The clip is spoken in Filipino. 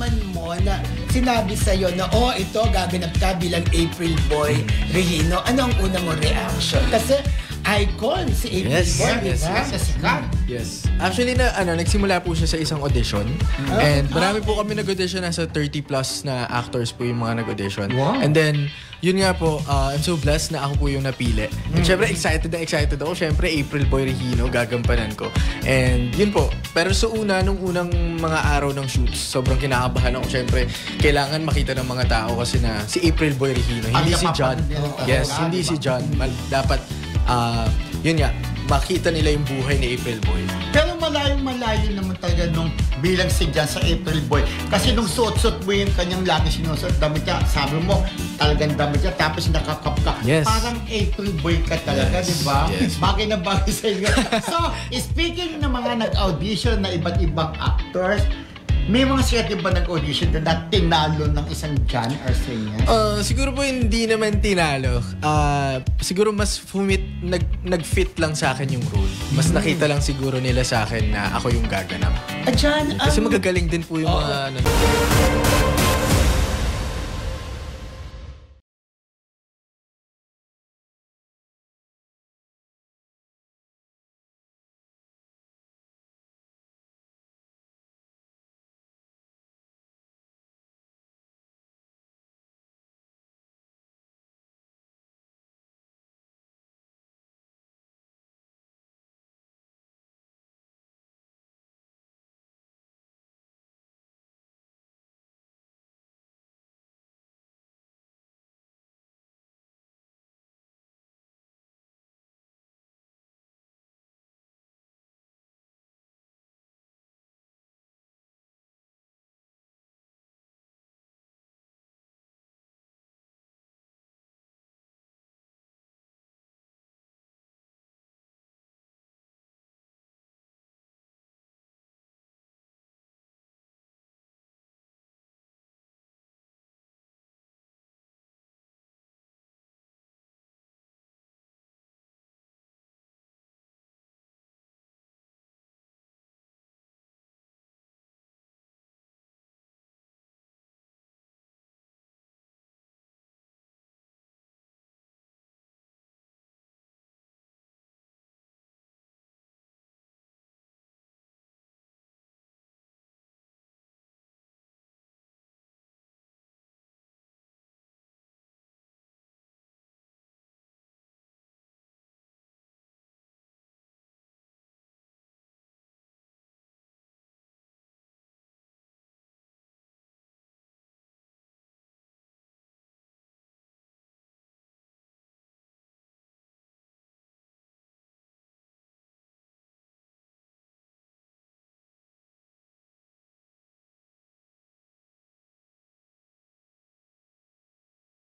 naramdaman mo na sinabi sa'yo na, ito, gaganap ka bilang April Boy Regino? Ano ang una mo reaction? Kasi icon si April Boy, diba? Sa sikat. Yes. Actually, nagsimula po siya sa isang audition. And marami po kami nag-audition. Nasa 30 plus na actors po yung mga nag-audition. Wow. And then, yun nga po, I'm so blessed na ako po yung napili. And syempre, excited ako. Syempre, April Boy Regino, gagampanan ko. And yun po. Pero nung unang mga araw ng shoots, sobrang kinakabahan ako. Syempre, kailangan makita ng mga tao kasi na si April Boy Regino, hindi si John. Yes, hindi si John. Dapat, yun nga, makita nila yung buhay ni April Boy. Pero malayo naman talaga nung bilang si John sa April Boy. Kasi nung suot-suot mo yung kanyang lagi sinusuot, damit niya, sabi mo, talagang damit niya, tapos nakakap ka. Yes. Parang April Boy ka talaga, Yes. di ba? Yes. Bagay na bagay sa inyo. So, speaking ng mga nag-audition na iba't ibang actors, may mga sikat ba nag-audition na tinalo ng isang John Arcenia? Siguro po hindi naman tinalo. Siguro mas nag-fit lang sa akin yung role. Mas nakita lang siguro nila sa akin na ako yung gaganap. John, Kasi magagaling din po yung mga